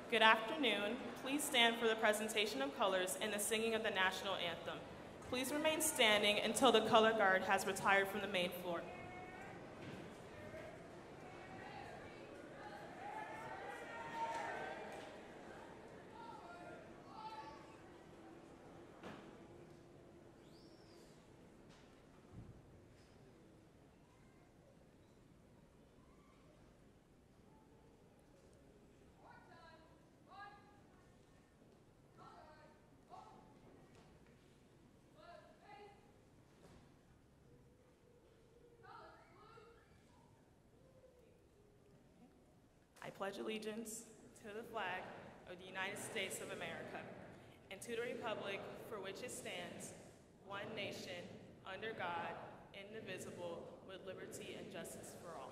Good afternoon. Please stand for the presentation of colors and the singing of the national anthem. Please remain standing until the color guard has retired from the main floor. I pledge allegiance to the flag of the United States of America and to the republic for which it stands, one nation, under God, indivisible, with liberty and justice for all.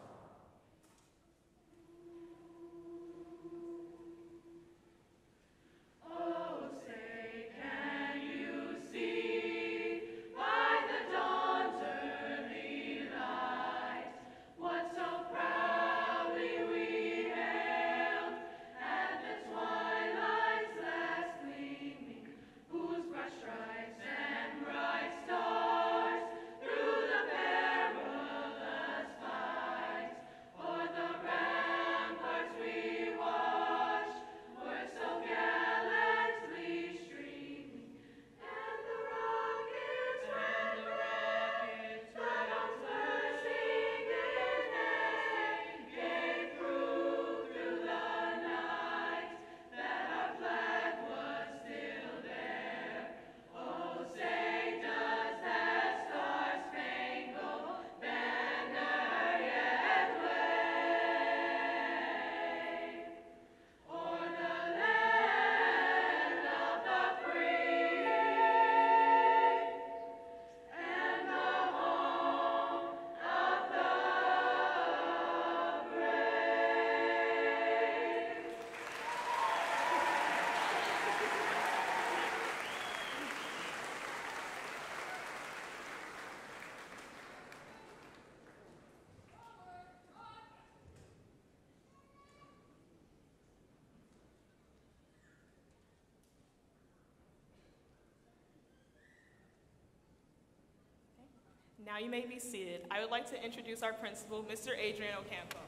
Now you may be seated. I would like to introduce our principal, Mr. Adrian Ocampo.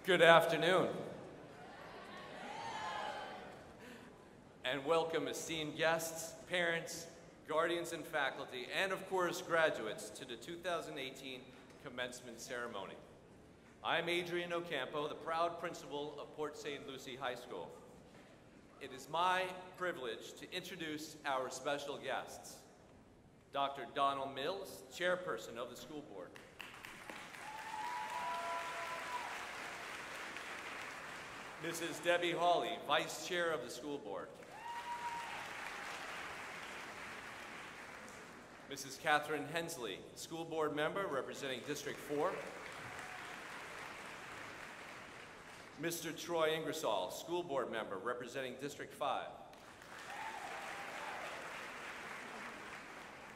Good afternoon. And welcome esteemed guests, parents, guardians and faculty, and of course graduates to the 2018 commencement ceremony. I'm Adrian Ocampo, the proud principal of Port St. Lucie High School. It is my privilege to introduce our special guests. Dr. Donald Mills, chairperson of the school board. Mrs. Debbie Hawley, vice chair of the school board. Mrs. Catherine Hensley, school board member representing District 4. Mr. Troy Ingersoll, school board member representing District 5.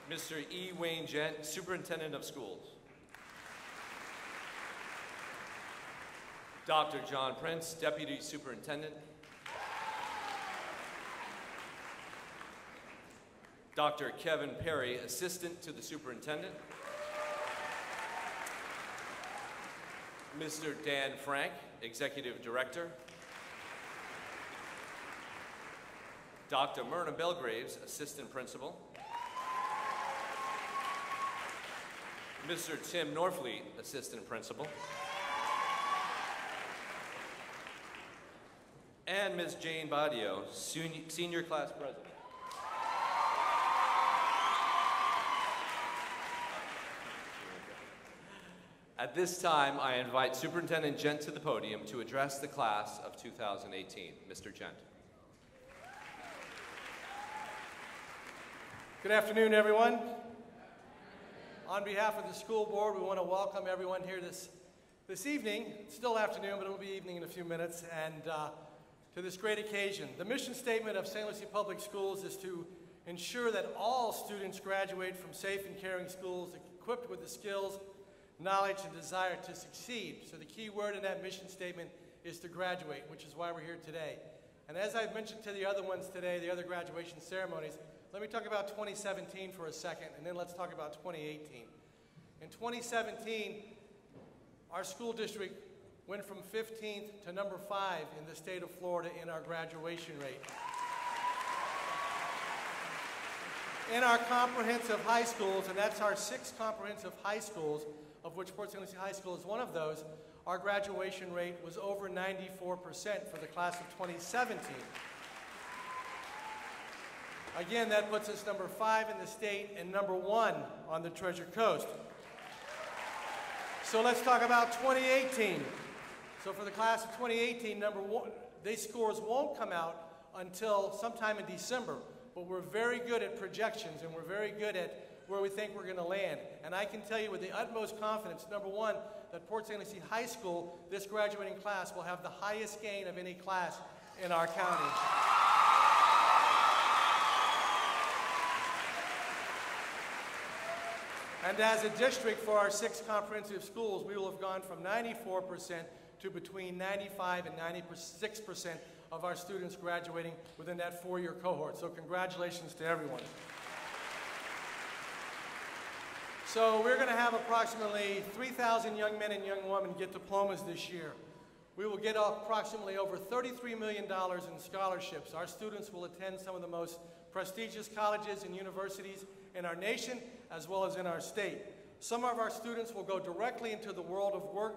Mr. E. Wayne Gent, superintendent of schools. Dr. John Prince, deputy superintendent. Dr. Kevin Perry, assistant to the superintendent. Mr. Dan Frank, executive director. Dr. Myrna Belgraves, assistant principal. Mr. Tim Norfleet, assistant principal. And Ms. Jane Badio, senior class president. At this time, I invite Superintendent Gent to the podium to address the class of 2018. Mr. Gent. Good afternoon, everyone. On behalf of the school board, we want to welcome everyone here this evening. It's still afternoon, but it will be evening in a few minutes, and to this great occasion. The mission statement of St. Lucie Public Schools is to ensure that all students graduate from safe and caring schools equipped with the skills, knowledge, and desire to succeed. So the key word in that mission statement is to graduate, which is why we're here today. And as I've mentioned to the other ones today, the other graduation ceremonies, let me talk about 2017 for a second, and then let's talk about 2018. In 2017, our school district went from 15th to number 5 in the state of Florida in our graduation rate. In our comprehensive high schools, and that's our 6 comprehensive high schools, of which Port St. Lucie High School is one of those, our graduation rate was over 94% for the class of 2017. Again, that puts us number 5 in the state and number 1 on the Treasure Coast. So let's talk about 2018. So for the class of 2018, number 1, these scores won't come out until sometime in December, but we're very good at projections and we're very good at where we think we're going to land. And I can tell you with the utmost confidence, number 1, that Port St. Lucie High School, this graduating class, will have the highest gain of any class in our county. And as a district for our 6 comprehensive schools, we will have gone from 94% to between 95 and 96% of our students graduating within that 4-year cohort. So congratulations to everyone. So we're going to have approximately 3,000 young men and young women get diplomas this year. We will get approximately over $33 million in scholarships. Our students will attend some of the most prestigious colleges and universities in our nation as well as in our state. Some of our students will go directly into the world of work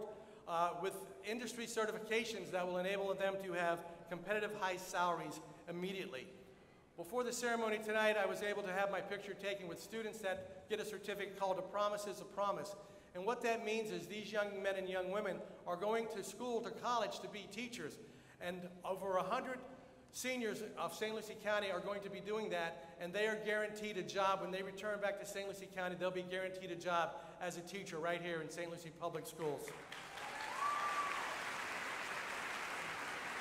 with industry certifications that will enable them to have competitive high salaries immediately. Before the ceremony tonight, I was able to have my picture taken with students that get a certificate called A Promise is a Promise. And what that means is these young men and young women are going to school, to college, to be teachers. And over 100 seniors of St. Lucie County are going to be doing that, and they are guaranteed a job. When they return back to St. Lucie County, they'll be guaranteed a job as a teacher right here in St. Lucie Public Schools.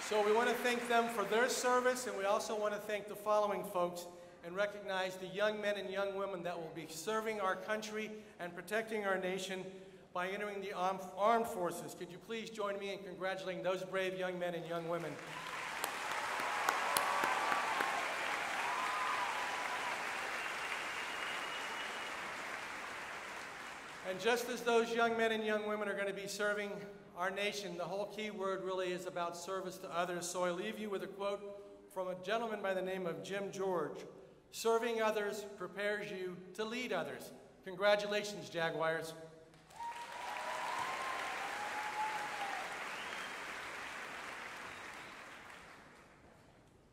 So we want to thank them for their service, and we also want to thank the following folks and recognize the young men and young women that will be serving our country and protecting our nation by entering the armed forces. Could you please join me in congratulating those brave young men and young women? And just as those young men and young women are going to be serving our nation, the whole key word really is about service to others. So I leave you with a quote from a gentleman by the name of Jim George. Serving others prepares you to lead others. Congratulations, Jaguars.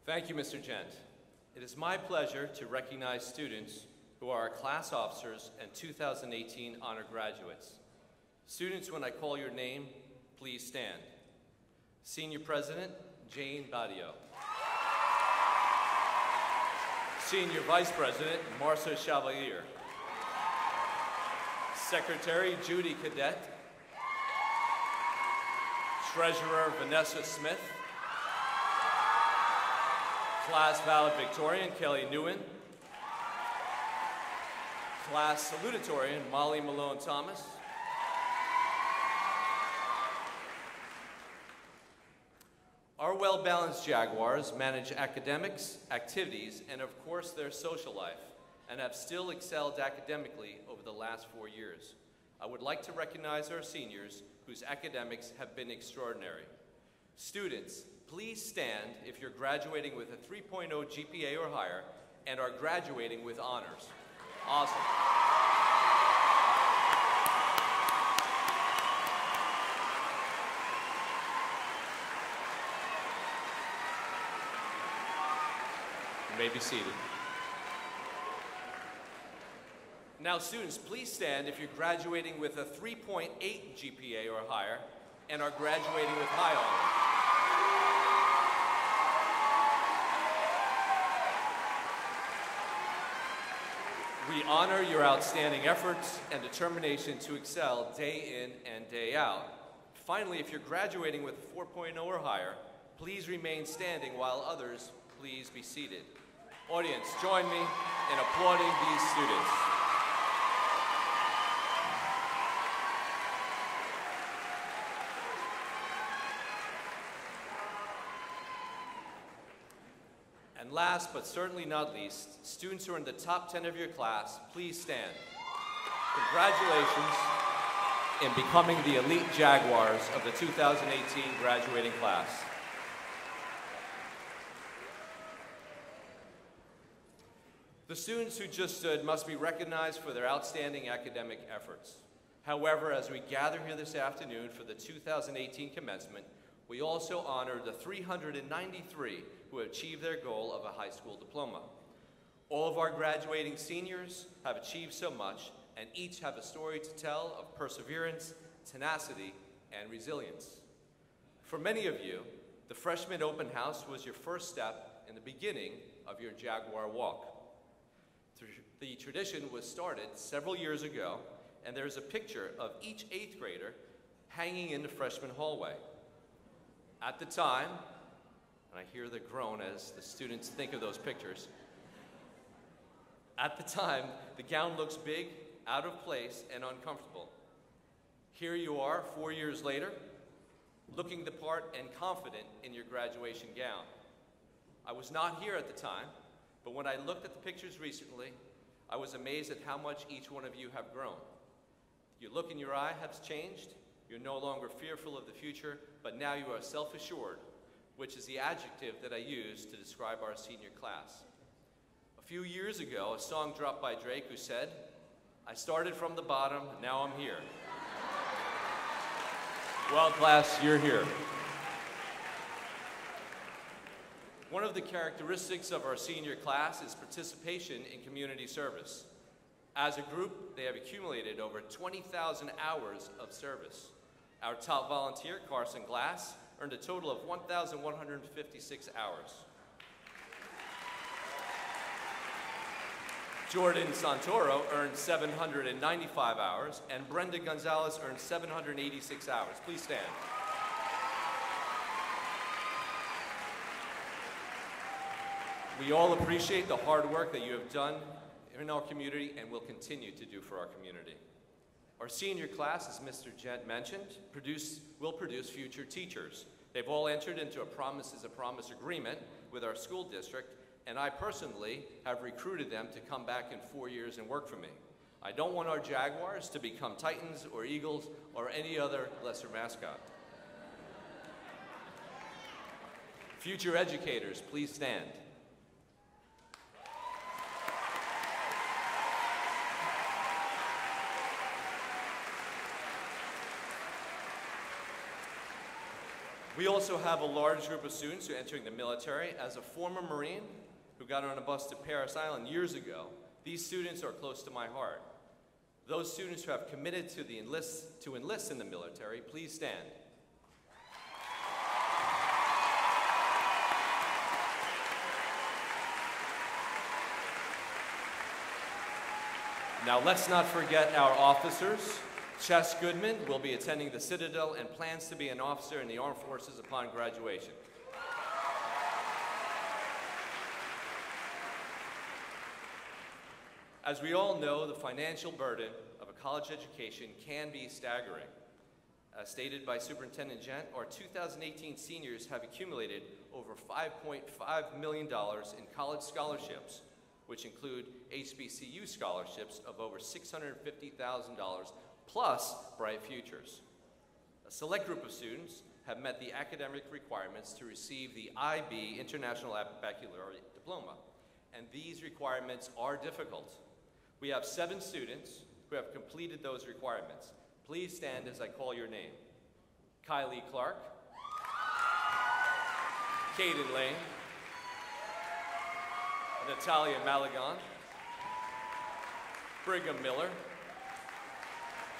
Thank you, Mr. Gent. It is my pleasure to recognize students who are our class officers and 2018 honor graduates. Students, when I call your name, please stand. Senior President, Jane Badio. Senior Vice President, Marcia Chevalier. Secretary, Judy Cadet. Treasurer, Vanessa Smith. Class Valedictorian, Kelly Neuen. Class Salutatorian, Molly Malone Thomas. Our well-balanced Jaguars manage academics, activities, and of course their social life, and have still excelled academically over the last 4 years. I would like to recognize our seniors whose academics have been extraordinary. Students, please stand if you're graduating with a 3.0 GPA or higher and are graduating with honors. Awesome. You may be seated. Now, students, please stand if you're graduating with a 3.8 GPA or higher and are graduating with high honors. We honor your outstanding efforts and determination to excel day in and day out. Finally, if you're graduating with a 4.0 or higher, please remain standing while others please be seated. Audience, join me in applauding these students. And last but certainly not least, students who are in the top 10 of your class, please stand. Congratulations in becoming the elite Jaguars of the 2018 graduating class. The students who just stood must be recognized for their outstanding academic efforts. However, as we gather here this afternoon for the 2018 commencement, we also honor the 393 who have achieved their goal of a high school diploma. All of our graduating seniors have achieved so much, and each have a story to tell of perseverance, tenacity, and resilience. For many of you, the freshman open house was your first step in the beginning of your Jaguar walk. The tradition was started several years ago, and there's a picture of each 8th grader hanging in the freshman hallway. At the time, and I hear the groan as the students think of those pictures, at the time, the gown looks big, out of place, and uncomfortable. Here you are, 4 years later, looking the part and confident in your graduation gown. I was not here at the time, but when I looked at the pictures recently, I was amazed at how much each one of you have grown. Your look in your eye has changed. You're no longer fearful of the future, but now you are self-assured, which is the adjective that I use to describe our senior class. A few years ago, a song dropped by Drake who said, "I started from the bottom, now I'm here." Well, class, you're here. One of the characteristics of our senior class is participation in community service. As a group, they have accumulated over 20,000 hours of service. Our top volunteer, Carson Glass, earned a total of 1,156 hours. Jordan Santoro earned 795 hours, and Brenda Gonzalez earned 786 hours. Please stand. We all appreciate the hard work that you have done in our community and will continue to do for our community. Our senior class, as Mr. Gent mentioned, will produce future teachers. They've all entered into a promise is a promise agreement with our school district, and I personally have recruited them to come back in 4 years and work for me. I don't want our Jaguars to become Titans or Eagles or any other lesser mascot. Future educators, please stand. We also have a large group of students who are entering the military. As a former Marine who got on a bus to Parris Island years ago, these students are close to my heart. Those students who have committed to enlist in the military, please stand. Now let's not forget our officers. Chess Goodman will be attending the Citadel and plans to be an officer in the Armed Forces upon graduation. As we all know, the financial burden of a college education can be staggering. As stated by Superintendent Gent, our 2018 seniors have accumulated over $5.5 million in college scholarships, which include HBCU scholarships of over $650,000 plus Bright Futures. A select group of students have met the academic requirements to receive the IB International Baccalaureate Diploma, and these requirements are difficult. We have 7 students who have completed those requirements. Please stand as I call your name. Kylie Clark, Caden Lane, Natalia Malagon, Brigham Miller,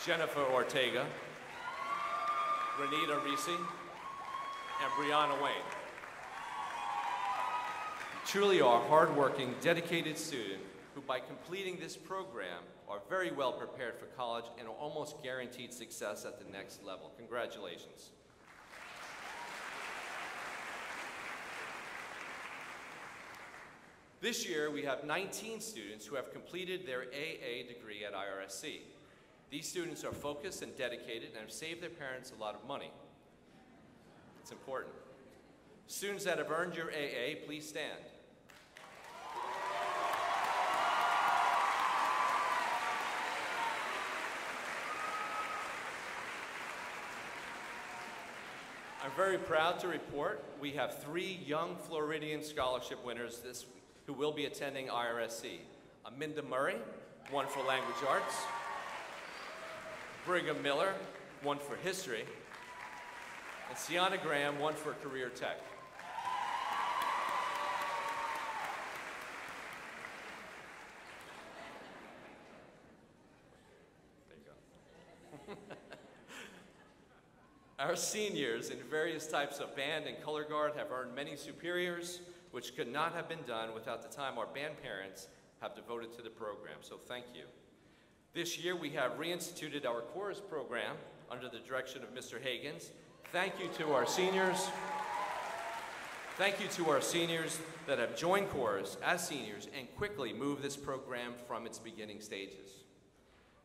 Jennifer Ortega, Renita Risi, and Brianna Wayne. You truly are a hardworking, dedicated student who, by completing this program, are very well prepared for college and are almost guaranteed success at the next level. Congratulations. This year, we have 19 students who have completed their AA degree at IRSC. These students are focused and dedicated and have saved their parents a lot of money. It's important. Students that have earned your AA, please stand. very proud to report we have 3 young Floridian scholarship winners this week who will be attending IRSC. Aminda Murray, one for language arts. Brigham Miller, one for history. And Sienna Graham, one for career tech. Our seniors in various types of band and color guard have earned many superiors, which could not have been done without the time our band parents have devoted to the program, so thank you. This year we have reinstituted our chorus program under the direction of Mr. Hagens. Thank you to our seniors. Thank you to our seniors that have joined chorus as seniors and quickly moved this program from its beginning stages.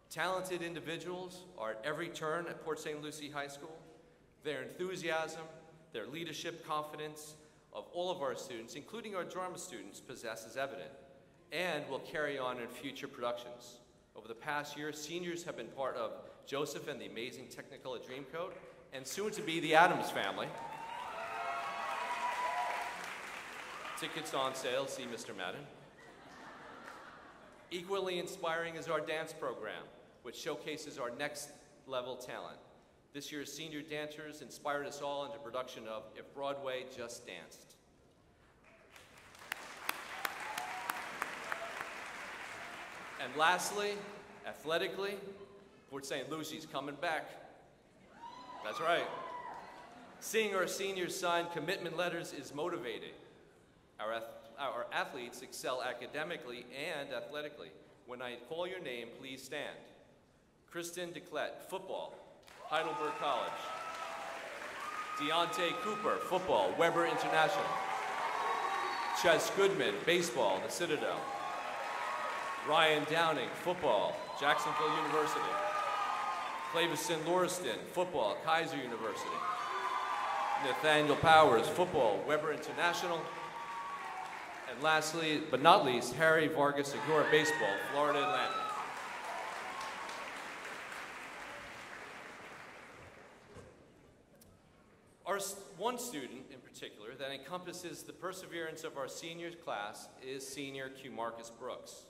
Talented individuals are at every turn at Port St. Lucie High School. Their enthusiasm, their leadership confidence of all of our students, including our drama students, possess is evident and will carry on in future productions. Over the past year, seniors have been part of Joseph and the Amazing Technicolor Dreamcoat, and soon to be the Addams Family. Tickets on sale, see Mr. Madden. Equally inspiring is our dance program, which showcases our next level talent. This year's senior dancers inspired us all into production of If Broadway Just Danced. And lastly, athletically, Port St. Lucie's coming back. That's right. Seeing our seniors sign commitment letters is motivating. Our athletes excel academically and athletically. When I call your name, please stand. Kristen DeClette, football, Heidelberg College. Deontay Cooper, football, Weber International. Ches Goodman, baseball, the Citadel. Ryan Downing, football, Jacksonville University. Clavison Lauriston, football, Kaiser University. Nathaniel Powers, football, Weber International. And lastly, but not least, Harry Vargas Segura, baseball, Florida Atlantic. Our one student in particular that encompasses the perseverance of our seniors class is senior Q. Marcus Brooks.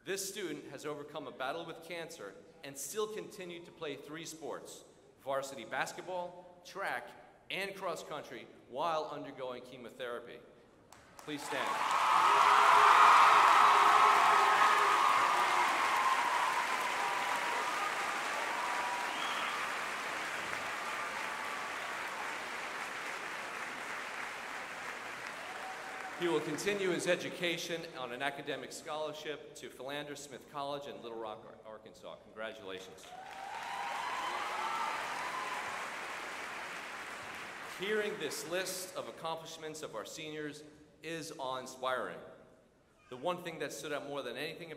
This student has overcome a battle with cancer and still continued to play 3 sports, varsity basketball, track, and cross country while undergoing chemotherapy. Please stand. He will continue his education on an academic scholarship to Philander Smith College in Little Rock, Arkansas. Congratulations. Hearing this list of accomplishments of our seniors is awe-inspiring. The one thing that stood out more than anything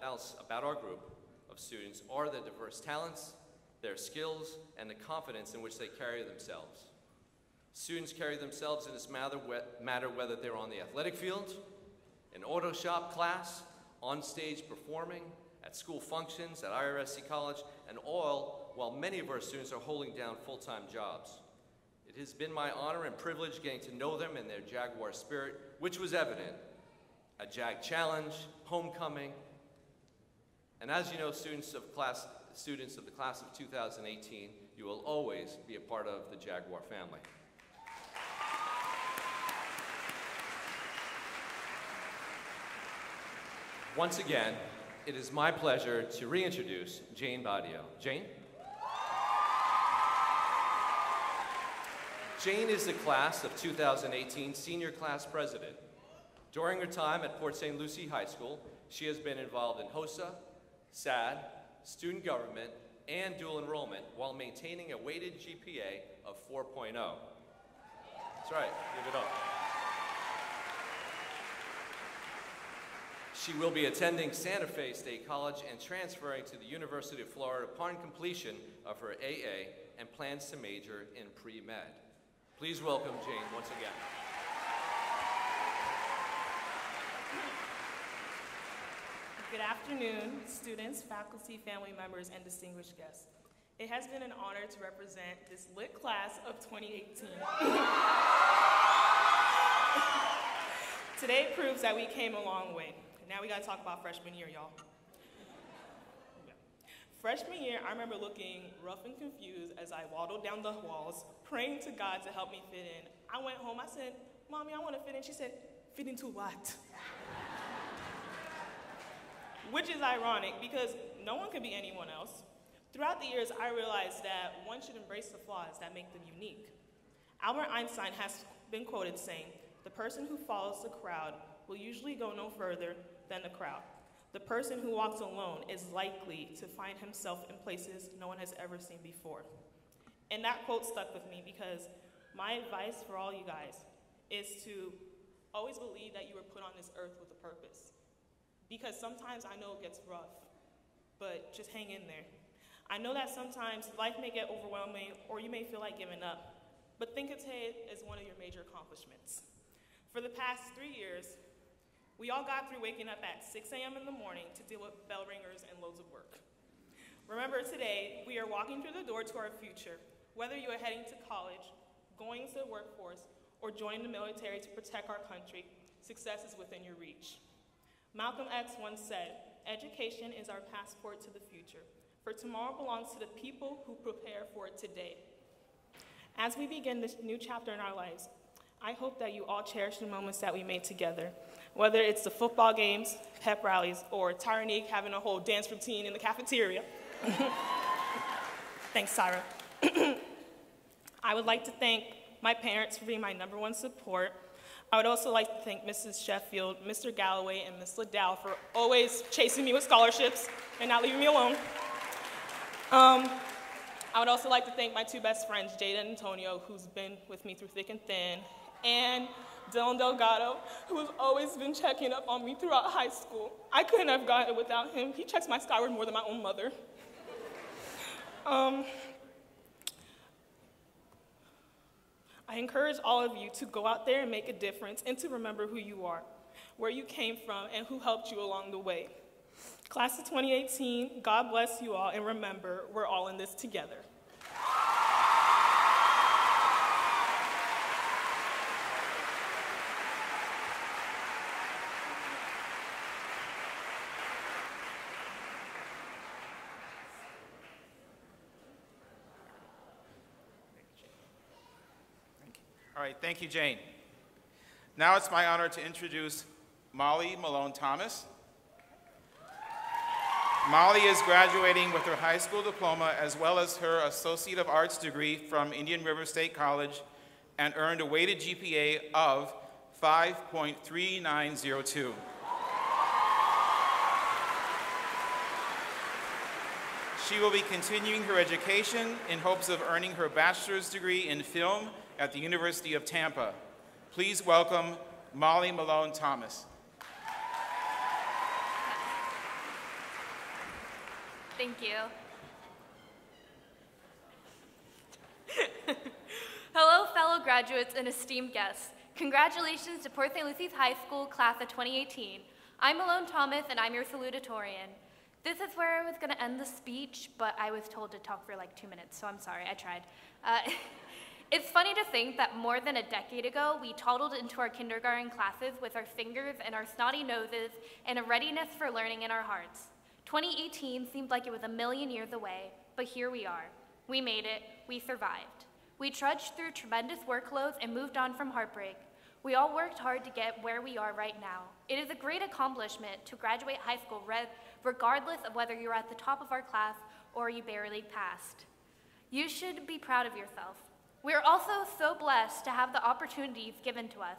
else about our group of students are the diverse talents, their skills, and the confidence in which they carry themselves. Students carry themselves in this matter whether they're on the athletic field, in auto shop class, on stage performing, at school functions, at IRSC College, and all while many of our students are holding down full-time jobs. It has been my honor and privilege getting to know them and their Jaguar spirit, which was evident at Jag Challenge, Homecoming, and as you know, students of the class of 2018, you will always be a part of the Jaguar family. Once again, it is my pleasure to reintroduce Jane Badio. Jane? Jane is the class of 2018 senior class president. During her time at Port St. Lucie High School, she has been involved in HOSA, SAD, student government, and dual enrollment while maintaining a weighted GPA of 4.0. That's right, give it up. She will be attending Santa Fe State College and transferring to the University of Florida upon completion of her AA and plans to major in pre-med. Please welcome Jane once again. Good afternoon, students, faculty, family members, and distinguished guests. It has been an honor to represent this lit class of 2018. Today proves that we came a long way. Now we gotta talk about freshman year, y'all. Freshman year, I remember looking rough and confused as I waddled down the halls, praying to God to help me fit in. I went home, I said, "Mommy, I wanna fit in." She said, "Fit into what?" Which is ironic because no one can be anyone else. Throughout the years, I realized that one should embrace the flaws that make them unique. Albert Einstein has been quoted saying, "The person who follows the crowd will usually go no further than the crowd. The person who walks alone is likely to find himself in places no one has ever seen before." And that quote stuck with me because my advice for all you guys is to always believe that you were put on this earth with a purpose. Because sometimes I know it gets rough, but just hang in there. I know that sometimes life may get overwhelming or you may feel like giving up, but think of today as one of your major accomplishments. For the past 3 years, we all got through waking up at 6 a.m. in the morning to deal with bell ringers and loads of work. Remember, today, we are walking through the door to our future. Whether you are heading to college, going into the workforce, or joining the military to protect our country, success is within your reach. Malcolm X once said, "Education is our passport to the future, for tomorrow belongs to the people who prepare for it today." As we begin this new chapter in our lives, I hope that you all cherish the moments that we made together, whether it's the football games, pep rallies, or Tyrannique having a whole dance routine in the cafeteria. Thanks, Sarah. I would like to thank my parents for being my #1 support. I would also like to thank Mrs. Sheffield, Mr. Galloway, and Ms. Liddell for always chasing me with scholarships and not leaving me alone. I would also like to thank my 2 best friends, Jada and Antonio, who's been with me through thick and thin, and Dylan Delgado, who has always been checking up on me throughout high school. I couldn't have gotten it without him. He checks my skyward more than my own mother. I encourage all of you to go out there and make a difference and to remember who you are, where you came from, and who helped you along the way. Class of 2018, God bless you all, and remember, we're all in this together. All right, thank you, Jane. Now it's my honor to introduce Molly Malone Thomas. Molly is graduating with her high school diploma as well as her Associate of Arts degree from Indian River State College and earned a weighted GPA of 5.3902. She will be continuing her education in hopes of earning her bachelor's degree in film at the University of Tampa. Please welcome Molly Malone Thomas. Thank you. Hello, fellow graduates and esteemed guests. Congratulations to Port St. Lucie's High School class of 2018. I'm Malone Thomas, and I'm your salutatorian. This is where I was going to end the speech, but I was told to talk for like 2 minutes, so I'm sorry, I tried. It's funny to think that more than a decade ago, we toddled into our kindergarten classes with our fingers and our snotty noses and a readiness for learning in our hearts. 2018 seemed like it was a million years away, but here we are. We made it, we survived. We trudged through tremendous workloads and moved on from heartbreak. We all worked hard to get where we are right now. It is a great accomplishment to graduate high school regardless of whether you're at the top of our class or you barely passed. You should be proud of yourself. We are also so blessed to have the opportunities given to us.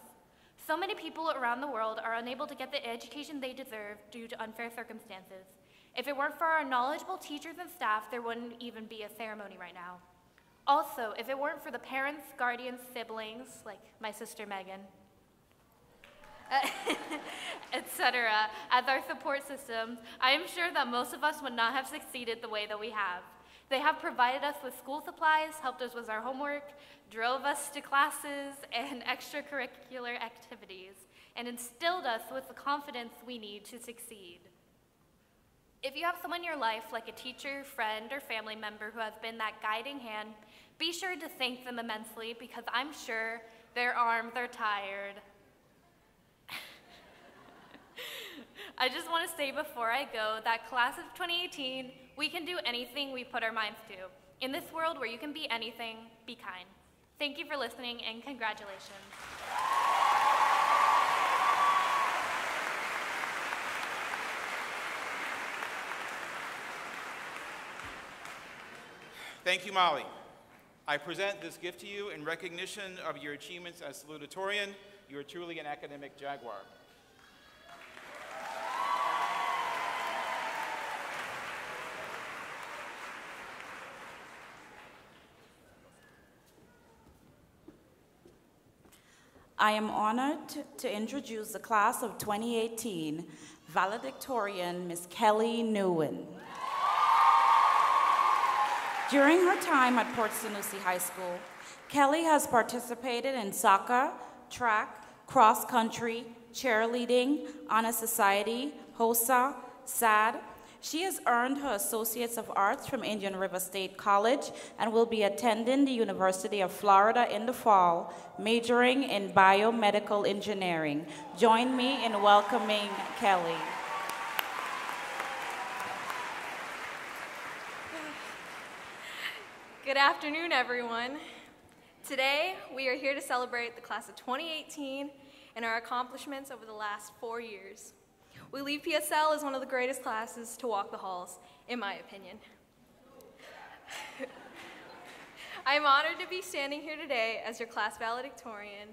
So many people around the world are unable to get the education they deserve due to unfair circumstances. If it weren't for our knowledgeable teachers and staff, there wouldn't even be a ceremony right now. Also, if it weren't for the parents, guardians, siblings, like my sister Megan, etc., as our support system, I am sure that most of us would not have succeeded the way that we have. They have provided us with school supplies, helped us with our homework, drove us to classes and extracurricular activities, and instilled us with the confidence we need to succeed. If you have someone in your life, like a teacher, friend, or family member who has been that guiding hand, be sure to thank them immensely because I'm sure their arms are tired. I just want to say before I go that class of 2018, we can do anything we put our minds to. In this world where you can be anything, be kind. Thank you for listening and congratulations. Thank you, Molly. I present this gift to you in recognition of your achievements as salutatorian. You are truly an academic jaguar. I am honored to introduce the class of 2018 valedictorian, Ms. Kelly Neuen. During her time at Port St. Lucie High School, Kelly has participated in soccer, track, cross-country, cheerleading, honor society, HOSA, SAD. She has earned her Associates of Arts from Indian River State College and will be attending the University of Florida in the fall, majoring in biomedical engineering. Join me in welcoming Kelly. Good afternoon, everyone. Today, we are here to celebrate the class of 2018 and our accomplishments over the last 4 years. We leave PSL as one of the greatest classes to walk the halls, in my opinion. I am honored to be standing here today as your class valedictorian.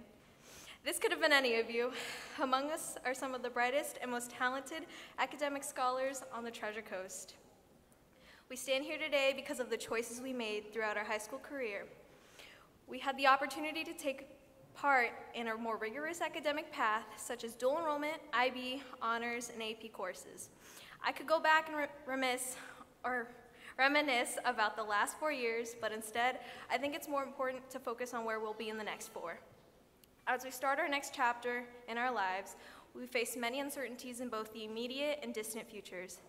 This could have been any of you. Among us are some of the brightest and most talented academic scholars on the Treasure Coast. We stand here today because of the choices we made throughout our high school career. We had the opportunity to take part in a more rigorous academic path, such as dual enrollment, IB, honors, and AP courses. I could go back and reminisce about the last 4 years, but instead, I think it's more important to focus on where we'll be in the next 4. As we start our next chapter in our lives, we face many uncertainties in both the immediate and distant futures.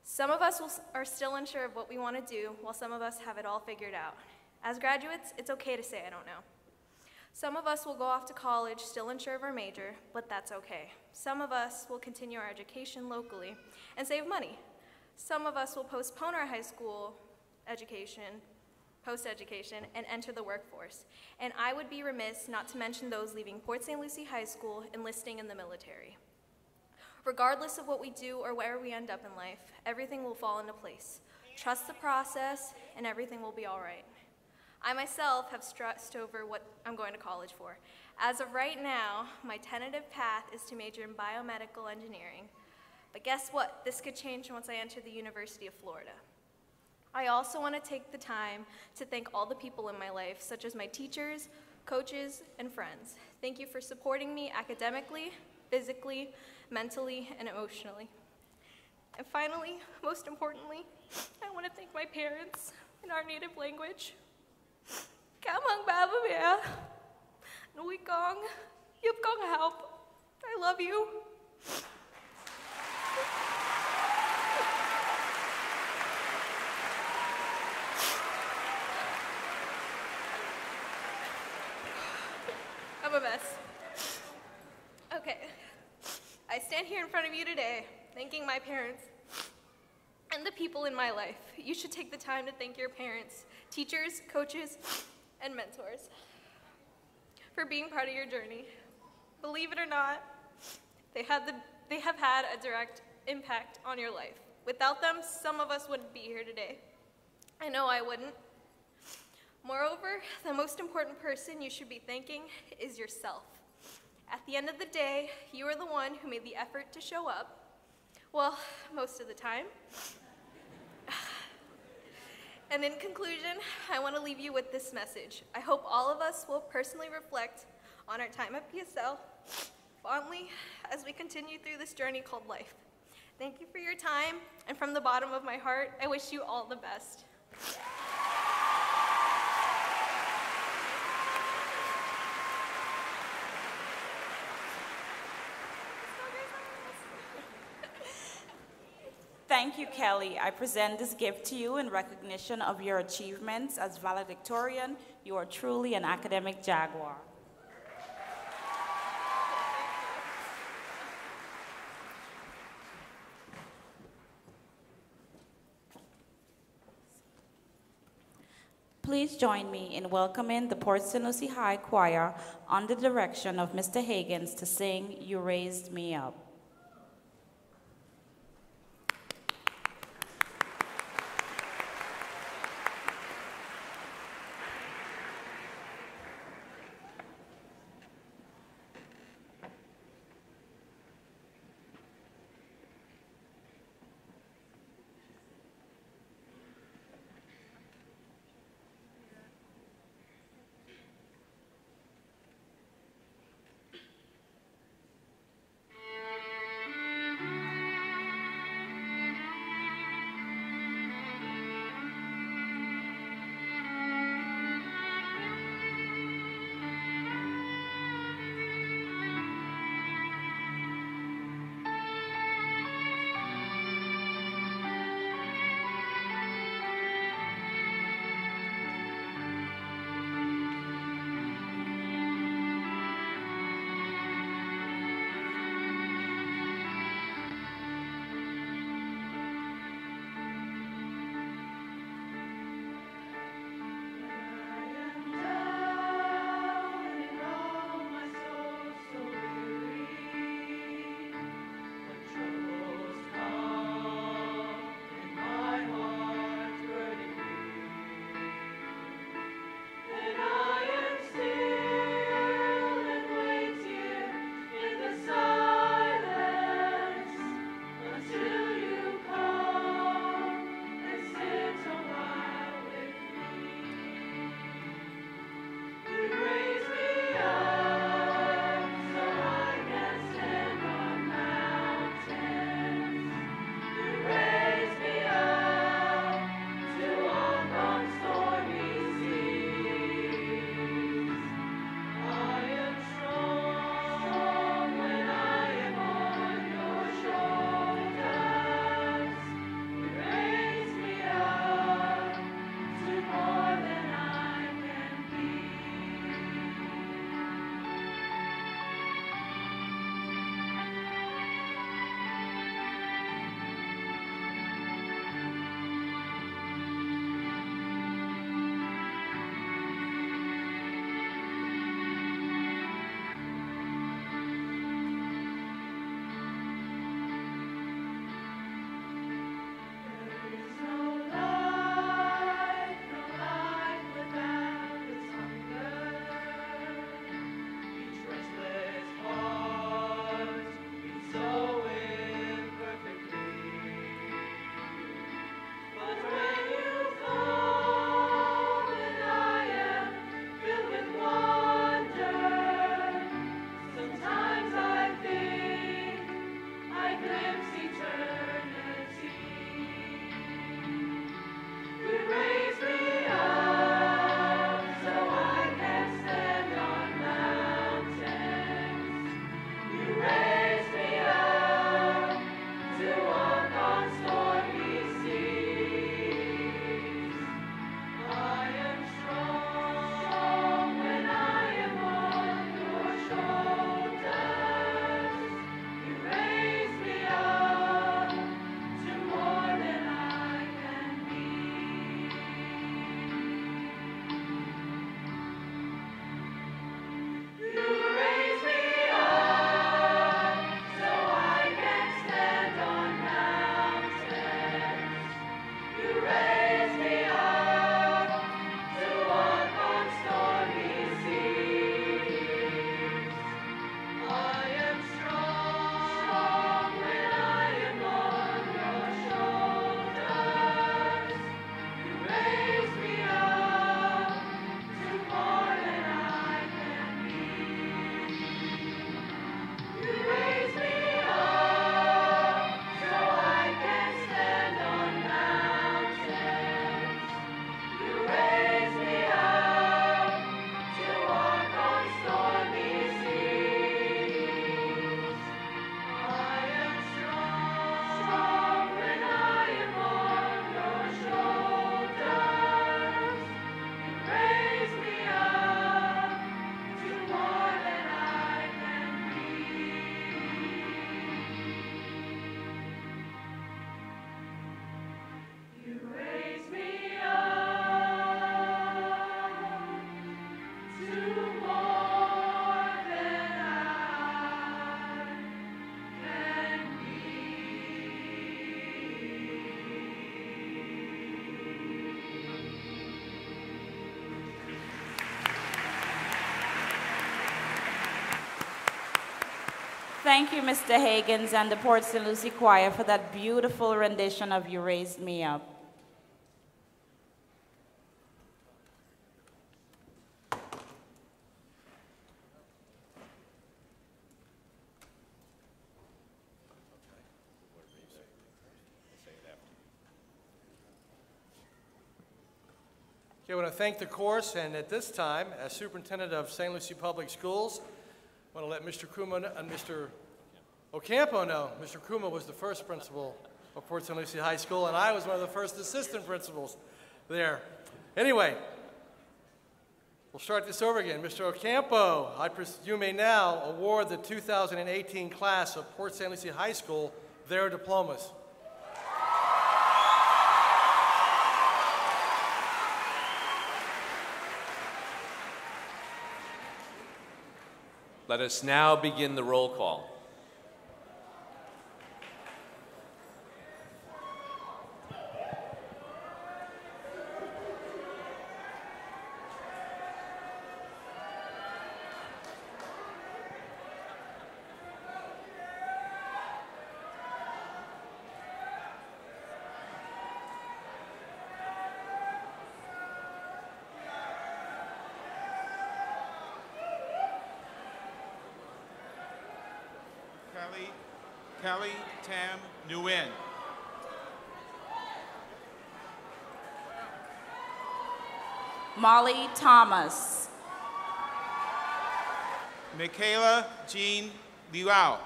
Some of us are still unsure of what we want to do, while some of us have it all figured out. As graduates, it's okay to say, I don't know. Some of us will go off to college still unsure of our major, but that's okay. Some of us will continue our education locally and save money. Some of us will postpone our high school education, post-education, and enter the workforce. And I would be remiss not to mention those leaving Port St. Lucie High School enlisting in the military. Regardless of what we do or where we end up in life, everything will fall into place. Trust the process, and everything will be all right. I myself have stressed over what I'm going to college for. As of right now, my tentative path is to major in biomedical engineering. But guess what? This could change once I enter the University of Florida. I also want to take the time to thank all the people in my life, such as my teachers, coaches, and friends. Thank you for supporting me academically, physically, mentally, and emotionally. And finally, most importantly, I want to thank my parents in our native language. Kamang bababea, nuikong, yupkong help. I love you. I'm a mess. Okay. I stand here in front of you today, thanking my parents and the people in my life. You should take the time to thank your parents, teachers, coaches, and mentors for being part of your journey. Believe it or not, they have had a direct impact on your life. Without them, some of us wouldn't be here today. I know I wouldn't. Moreover, the most important person you should be thanking is yourself. At the end of the day, you are the one who made the effort to show up. Well, most of the time. And in conclusion, I want to leave you with this message. I hope all of us will personally reflect on our time at PSL fondly as we continue through this journey called life. Thank you for your time, and from the bottom of my heart, I wish you all the best. Thank you, Kelly. I present this gift to you in recognition of your achievements as valedictorian. You are truly an academic jaguar. Please join me in welcoming the Port St. Lucie High Choir under the direction of Mr. Higgins to sing You Raised Me Up. Thank you, Mr. Higgins and the Port St. Lucie Choir for that beautiful rendition of You Raised Me Up. Okay, I want to thank the chorus, and at this time, as Superintendent of St. Lucie Public Schools, I want to let Mr. Kuma and Mr. Ocampo know. Mr. Kuma was the first principal of Port St. Lucie High School, and I was one of the first assistant principals there. Anyway, we'll start this over again. Mr. Ocampo, you may now award the 2018 class of Port St. Lucie High School their diplomas. Let us now begin the roll call. Kelly Tam Neuen. Molly Thomas. Michaela Jean Liao.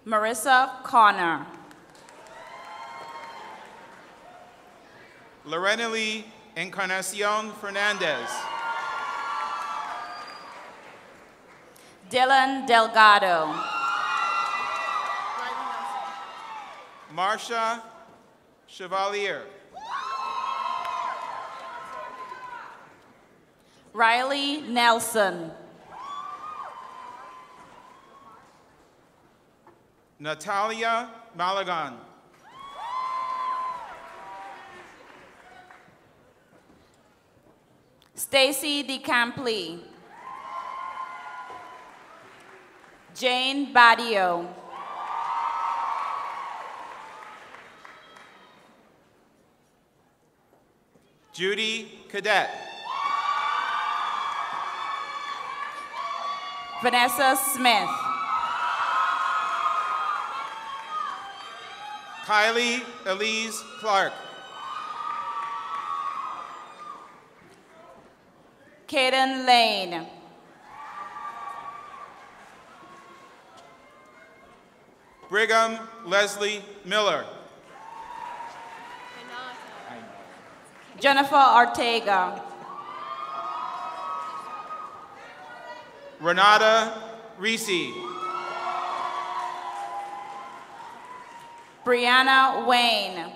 Marissa Connor. Lorena Lee Encarnacion Fernandez. Dylan Delgado. Marsha Chevalier. Riley Nelson. Natalia Malagan. Stacy DeCampli. Jane Badio. Judy Cadet. Vanessa Smith. Kylie Elise Clark. Kaden Lane. Brigham Leslie Miller. Jennifer Ortega. Renata Reese. Brianna Wayne.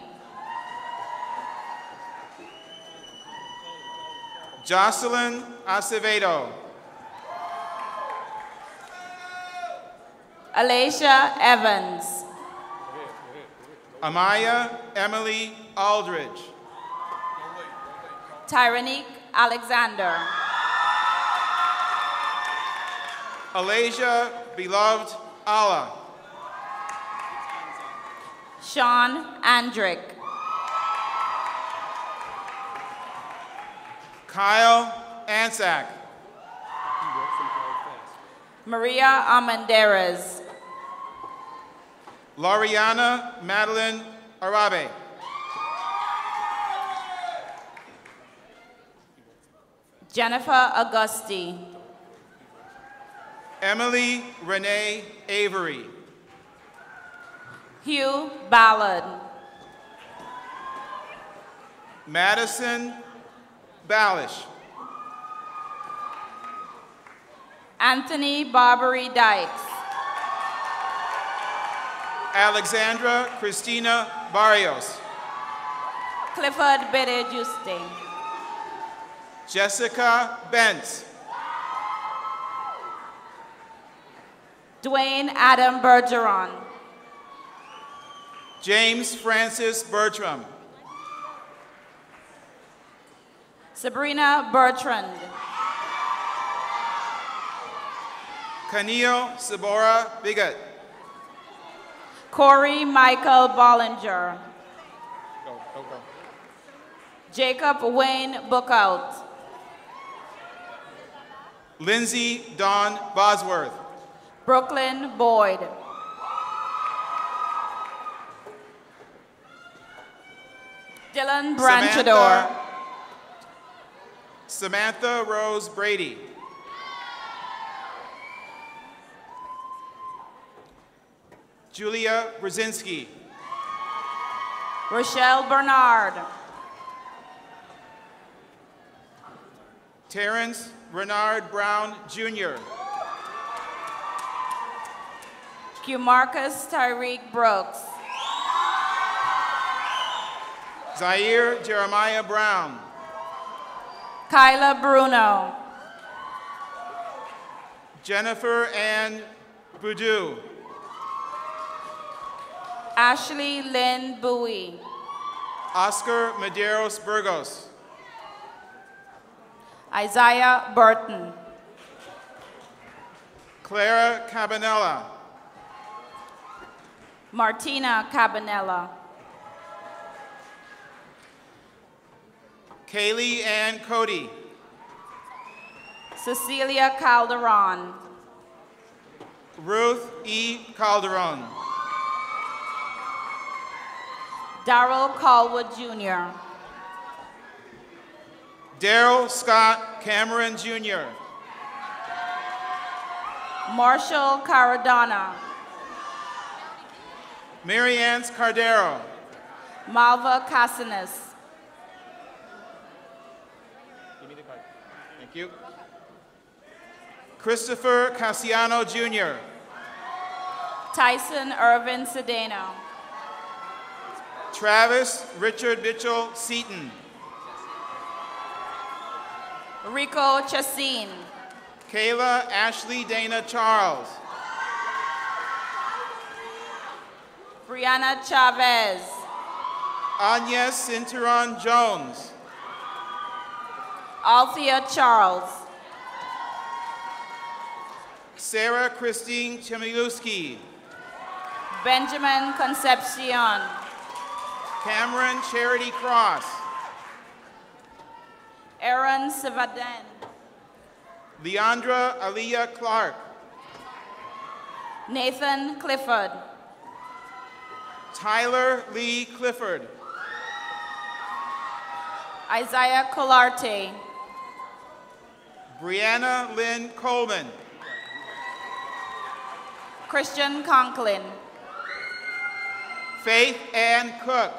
Jocelyn Acevedo. Alicia Evans. Amaya Emily Aldridge. Tyrannique Alexander. Alasia Beloved Allah. Sean Andrick. Kyle Ansack. Maria Armendariz. Loriana Madeline Arabe. Jennifer Augusti. Emily Renee Avery. Hugh Ballard. Madison Ballish. Anthony Barbary Dykes. Alexandra Christina Barrios. Clifford Bede Juste. Jessica Bent. Dwayne Adam Bergeron. James Francis Bertram. Sabrina Bertrand. Kanil Sabora Bigot. Corey Michael Bollinger. Go. Jacob Wayne Bookout. Lindsay Dawn Bosworth. Brooklyn Boyd. Dylan Branchador. Samantha Rose Brady. Julia Brzezinski. Rochelle Bernard. Terrence Renard Brown Jr. Q Marcus Tyreek Brooks. Zaire Jeremiah Brown. Kyla Bruno. Jennifer Ann Boudou. Ashley Lynn Bowie. Oscar Medeiros Burgos. Isaiah Burton. Clara Cabanella. Martina Cabanella. Kaylee Ann Cody. Cecilia Calderon. Ruth E. Calderon. Darrell Callwood Jr. Daryl Scott Cameron Jr. Marshall Caradonna. Marianne Cardero. Malva Casanes. Thank you. Christopher Cassiano Jr. Tyson Irvin Cedeno. Travis Richard Mitchell Seaton. Rico Chassin. Kayla Ashley Dana Charles. Brianna Chavez. Agnes Cinturon Jones. Althea Charles. Sarah Christine Chmielewski. Benjamin Concepcion. Cameron Charity Cross. Aaron Sivaden. Leandra Aliyah Clark. Nathan Clifford. Tyler Lee Clifford. Isaiah Colarte. Brianna Lynn Coleman. Christian Conklin. Faith Ann Cook.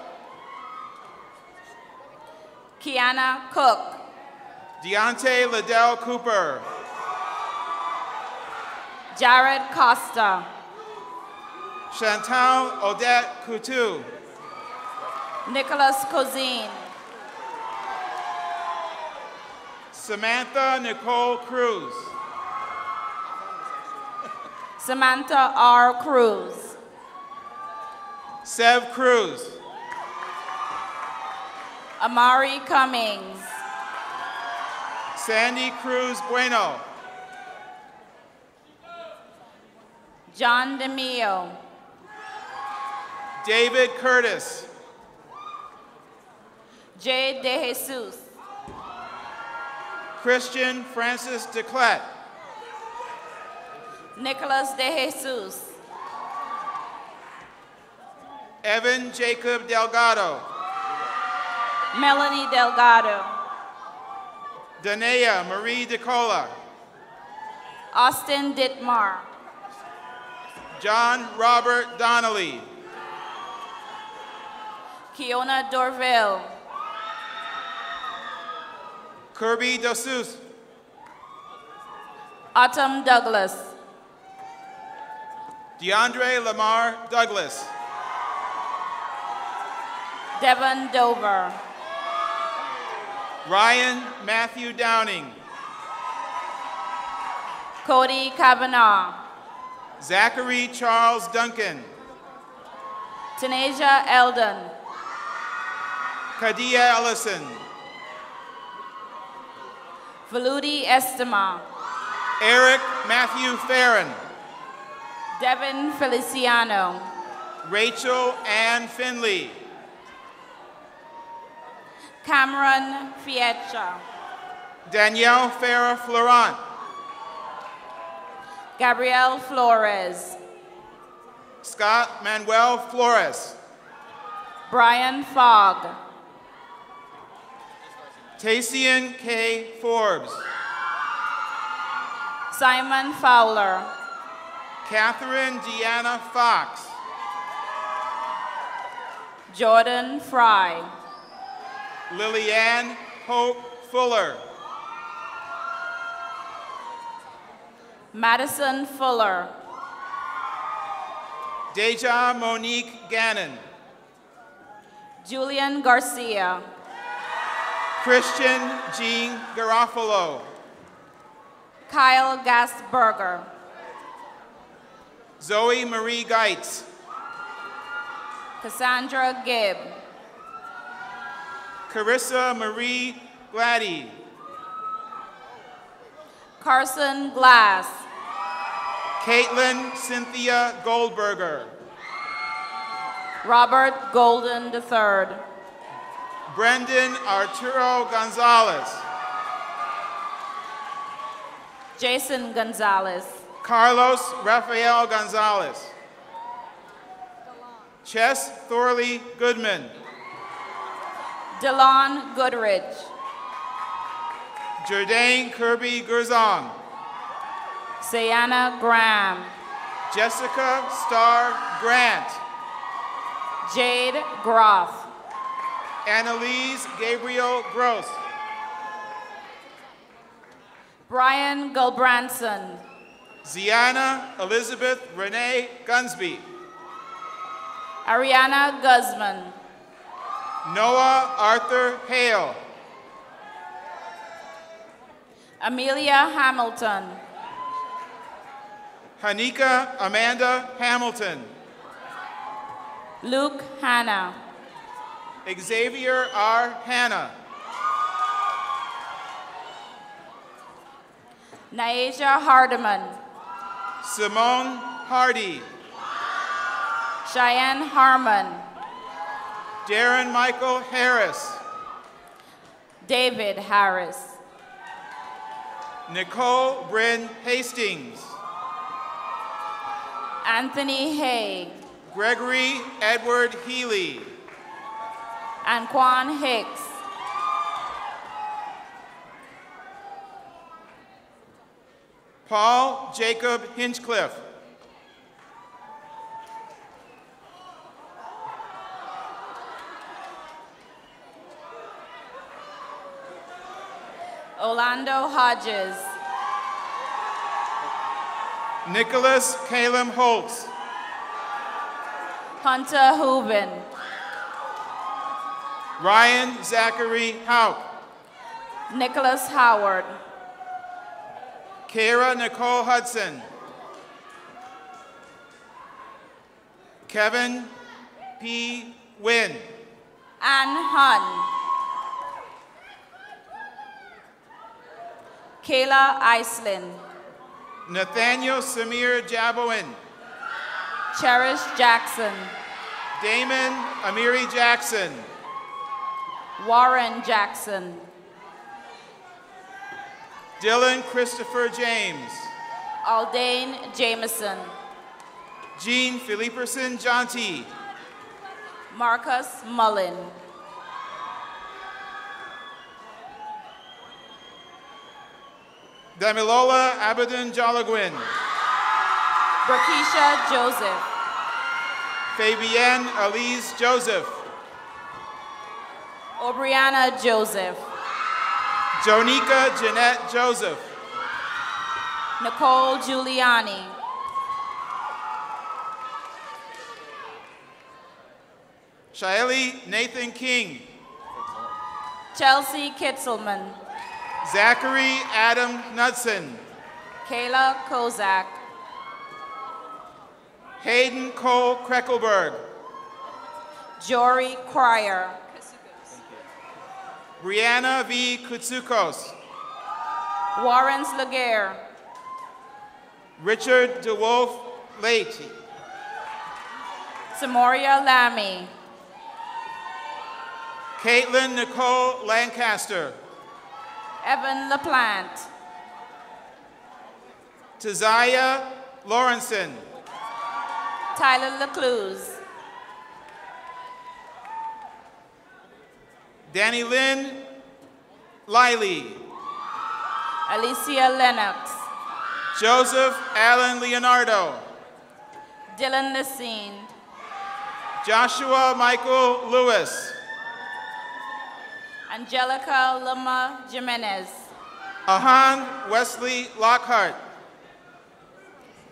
Kiana Cook. Deontay Liddell Cooper. Jared Costa. Chantal Odette Coutu. Nicholas Cozine. Samantha Nicole Cruz. Samantha R. Cruz. Sev Cruz. Amari Cummings. Sandy Cruz Bueno. John DeMio. David Curtis. Jay De Jesus. Christian Francis DeClet. Nicholas De Jesus. Evan Jacob Delgado. Melanie Delgado. Danea Marie DeCola. Austin Dittmar. John Robert Donnelly. Kiona Dorville. Kirby DeSouza. Autumn Douglas. DeAndre Lamar Douglas. Devon Dover. Ryan Matthew Downing. Cody Kavanaugh. Zachary Charles Duncan. Tanasia Eldon. Kadia Ellison. Veludi Estema. Eric Matthew Farron. Devin Feliciano. Rachel Ann Finley. Cameron Fiecha. Danielle Farah Florent. Gabrielle Flores. Scott Manuel Flores. Brian Fogg. Tacian K. Forbes. Simon Fowler. Catherine Deanna Fox. Jordan Fry. Lillianne Hope Fuller. Madison Fuller. Deja Monique Gannon. Julian Garcia. Christian Jean Garofalo. Kyle Gastberger. Zoe Marie Geitz. Cassandra Gibb. Carissa Marie Gladdy. Carson Glass. Caitlin Cynthia Goldberger. Robert Golden III. Brendan Arturo Gonzalez. Jason Gonzalez. Carlos Rafael Gonzalez. Chess Thorley Goodman. Delon Goodrich. Jordan Kirby Gurzong. Sayana Graham. Jessica Starr Grant. Jade Groff. Annalise Gabriel Gross. Brian Gulbranson. Ziana Elizabeth Renee Gunsby. Ariana Guzman. Noah Arthur Hale. Amelia Hamilton. Hanika Amanda Hamilton. Luke Hanna. Xavier R. Hanna. Naisha Hardiman. Simone Hardy. Cheyenne Harmon. Darren Michael Harris. David Harris. Nicole Bryn Hastings. Anthony Hay. Gregory Edward Healy. Anquan Hicks. Paul Jacob Hinchcliffe. Orlando Hodges. Nicholas Calum Holtz. Hunter Hooven. Ryan Zachary Hauk. Nicholas Howard. Kara Nicole Hudson. Kevin P. Wynn. Ann Hun. Kayla Iceland. Nathaniel Samir Jabowin. Cherish Jackson. Damon Amiri Jackson. Warren Jackson. Dylan Christopher James. Aldane Jameson. Jean Philipperson Jonty. Marcus Mullen. Damilola Abadan Jolagwin. Brakisha Joseph. Fabienne Elise Joseph. Obriana Joseph. Jonika Jeanette Joseph. Nicole Giuliani. Shaeli Nathan King. Chelsea Kitzelman. Zachary Adam Knudsen. Kayla Kozak. Hayden Cole Kreckelberg. Jory Cryer. Brianna V. Kutsukos. Warrens Laguerre. Richard DeWolf Leite. Samoria Lamy. Caitlin Nicole Lancaster. Evan LaPlante. Tazaya Lawrenson. Tyler Lecluse. Danny Lynn Liley. Alicia Lennox. Joseph Allen Leonardo. Dylan Lacine. Joshua Michael Lewis. Angelica Lama Jimenez. Ahan Wesley Lockhart.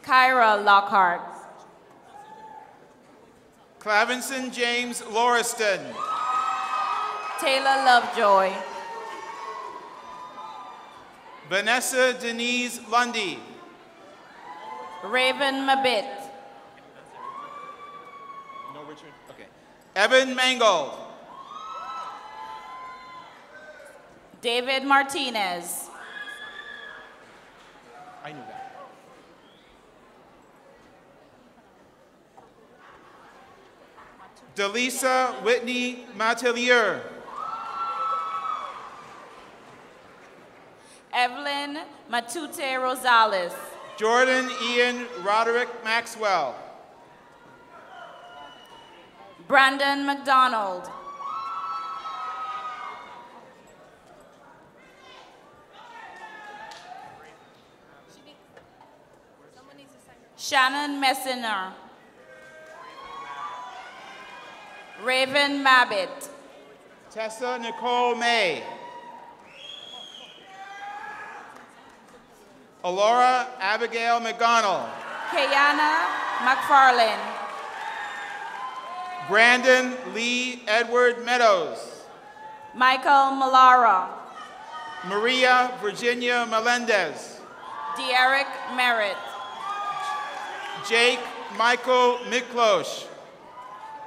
Kyra Lockhart. Clavinson James Lauriston. Taylor Lovejoy. Vanessa Denise Lundy. Raven Mabit. No Richard? Okay. Evan Mangold. David Martinez. I knew that. Delisa Whitney Matelier. Evelyn Matute Rosales. Jordan Ian Roderick Maxwell. Brandon McDonald. Shannon Messiner. Raven Mabbitt. Tessa Nicole May. Alora Abigail McGonnell. Kayana McFarlane. Brandon Lee Edward Meadows. Michael Malara. Maria Virginia Melendez. Derek Merritt. Jake Michael Miklosh.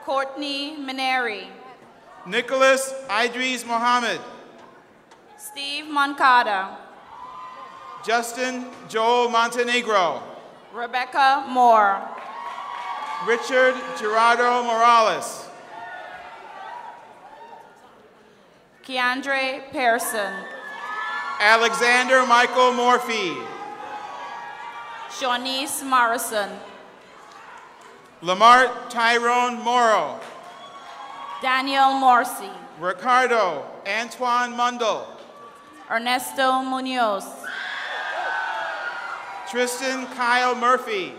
Courtney Maneri. Nicholas Idris Mohammed. Steve Moncada. Justin Joel Montenegro. Rebecca Moore. Richard Gerardo Morales. Keandre Pearson. Alexander Michael Morphy. Shawnice Morrison. Lamart Tyrone Morrow. Daniel Morsi. Ricardo Antoine Mundell. Ernesto Munoz. Tristan Kyle Murphy.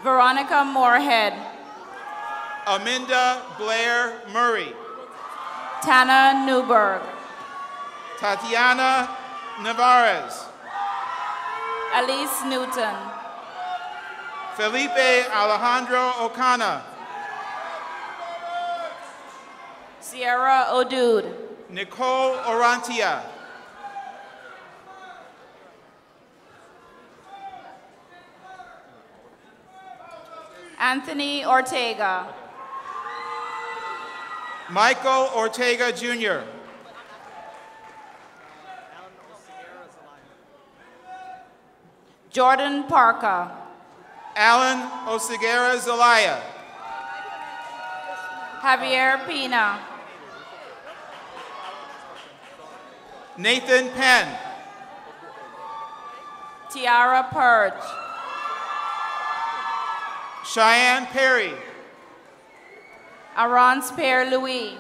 Veronica Moorhead. Aminda Blair Murray. Tana Newberg. Tatiana Navarez. Elise Newton. Felipe Alejandro Ocana. Sierra Odude. Nicole Orantia. Anthony Ortega. Michael Ortega Jr. Jordan Parker. Alan Oseguera Zelaya. Javier Pina. Nathan Penn. Tiara Purge. Cheyenne Perry. Arance Pierre Louis.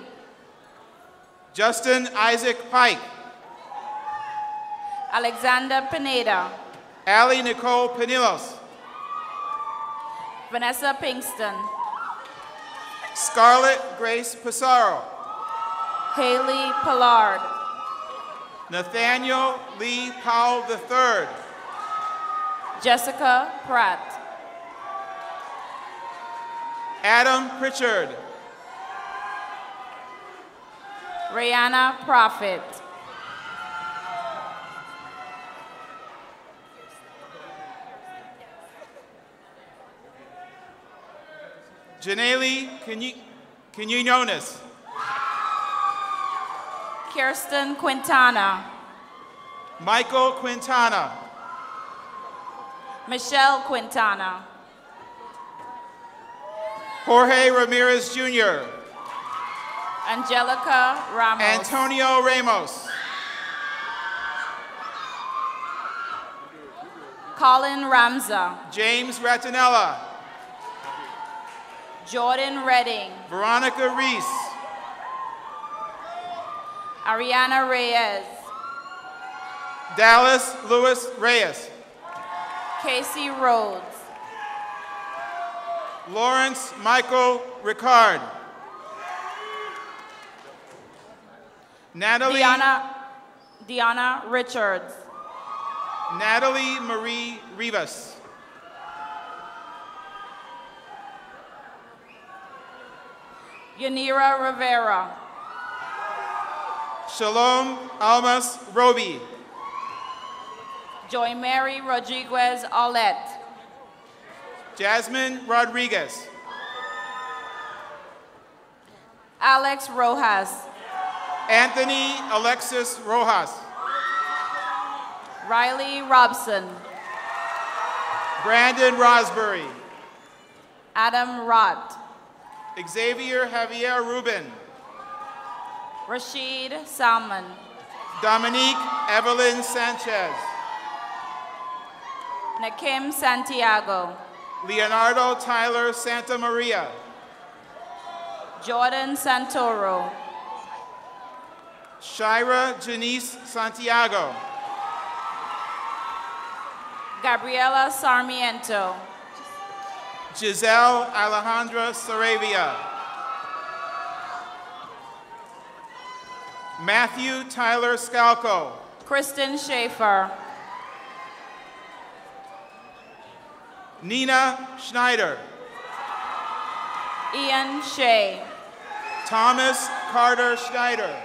Justin Isaac Pike. Alexander Pineda. Allie Nicole Panilos. Vanessa Pinkston. Scarlett Grace Pissarro. Haley Pollard. Nathaniel Lee Powell III. Jessica Pratt. Adam Pritchard. Rihanna Prophet. Janelle Quinones. Kirsten Quintana. Michael Quintana. Michelle Quintana. Jorge Ramirez Jr. Angelica Ramos. Antonio Ramos. Colin Ramza. James Ratinella. Jordan Redding. Veronica Reese. Ariana Reyes. Dallas Lewis Reyes. Casey Rhodes. Lawrence Michael Ricard. Natalie Deanna Richards. Natalie Marie Rivas. Yanira Rivera. Shalom Almas Roby. Joy Mary Rodriguez Aulette. Jasmine Rodriguez. Alex Rojas. Anthony Alexis Rojas. Riley Robson. Brandon Rosbury. Adam Rott. Xavier Javier Rubin. Rashid Salmon. Dominique Evelyn Sanchez. Nakim Santiago. Leonardo Tyler Santa Maria. Jordan Santoro. Shira Janice Santiago. Gabriela Sarmiento. Giselle Alejandra Saravia. Matthew Tyler Scalco. Kristen Schaefer. Nina Schneider. Ian Shea. Thomas Carter Schneider.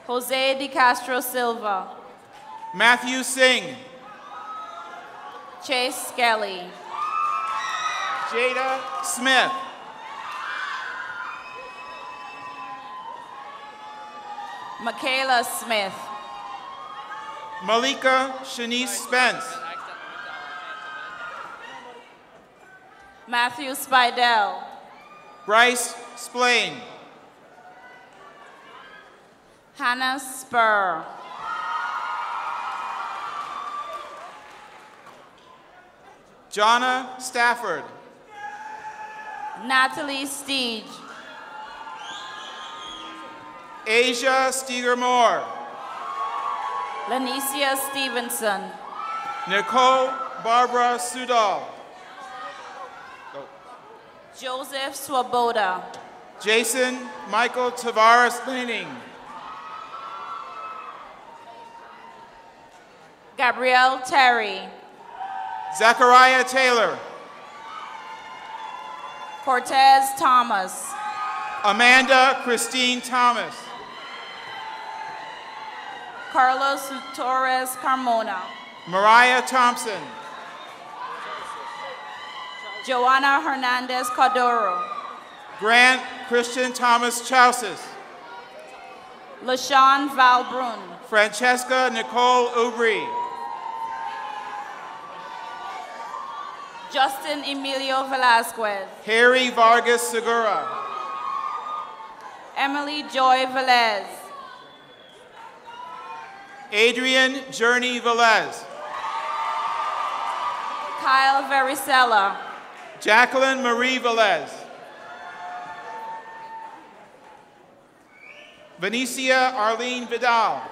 Jose De Castro Silva. Matthew Singh. Chase Skelly. Jada Smith. Michaela Smith. Malika Shanice Spence. Matthew Spidell. Bryce Splain. Hannah Spur. Jonna Stafford. Natalie Steege. Asia Steger Moore. Lanicia Stevenson. Nicole Barbara Sudol. Joseph Swoboda. Jason Michael Tavares Leaning. Gabrielle Terry. Zachariah Taylor. Cortez Thomas. Amanda Christine Thomas. Carlos Torres Carmona. Mariah Thompson. Joanna Hernandez Cordero. Grant Christian Thomas Chausis. LaShawn Valbrun. Francesca Nicole Ubri. Justin Emilio Velasquez. Harry Vargas Segura. Emily Joy Velez. Adrian Journey Velez. Kyle Varicella. Jacqueline Marie Velez. Venicia Arlene Vidal.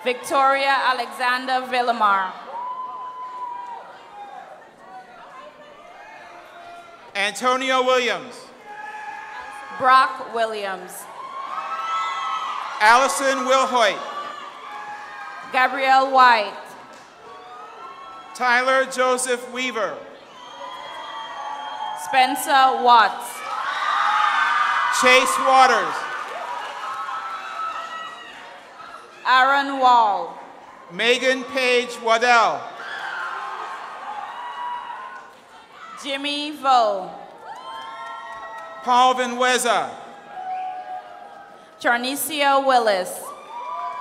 Victoria Alexander Villamar. Antonio Williams. Brock Williams. Allison Wilhoit. Gabrielle White. Tyler Joseph Weaver. Spencer Watts. Chase Waters. Aaron Wall. Megan Page Waddell. Jimmy Vo. Paul Venueza. Charnicia Willis.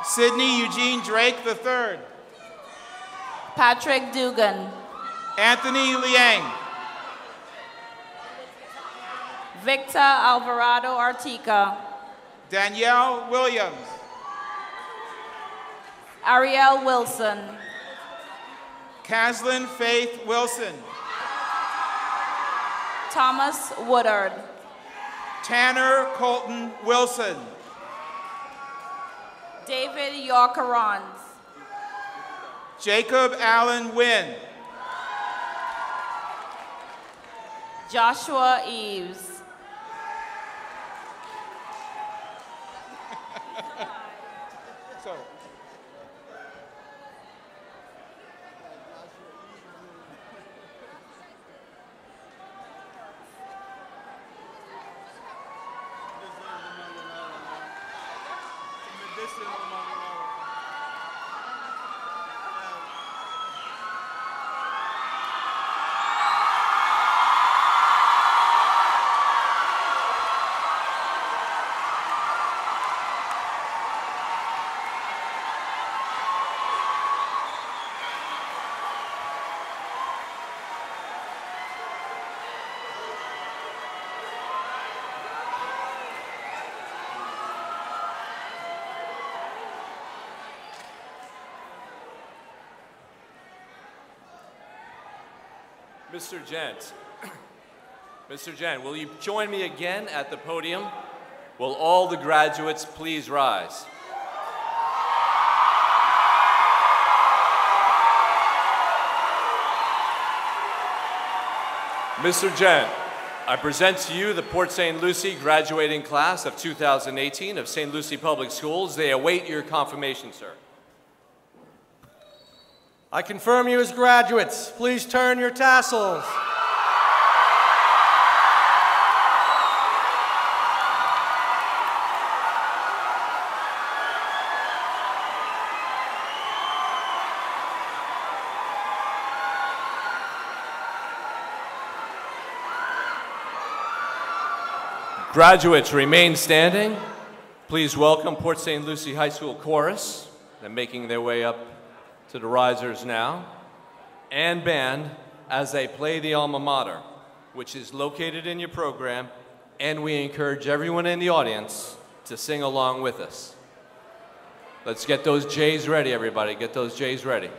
Sidney Eugene Drake III. Patrick Dugan. Anthony Liang. Victor Alvarado Artica. Danielle Williams. Ariel Wilson. Caslin Faith Wilson. Thomas Woodard. Tanner Colton Wilson. David Yorkerons. Jacob Allen Wynn. Joshua Eves. So, Mr. Gent, Mr. Gent, will you join me again at the podium? Will all the graduates please rise? Mr. Gent, I present to you the Port St. Lucie graduating class of 2018 of St. Lucie Public Schools. They await your confirmation, sir. I confirm you as graduates. Please turn your tassels. Graduates, remain standing. Please welcome Port St. Lucie High School Chorus. They're making their way up to the risers now, and band as they play the alma mater, which is located in your program, and we encourage everyone in the audience to sing along with us. Let's get those J's ready, everybody. Get those J's ready.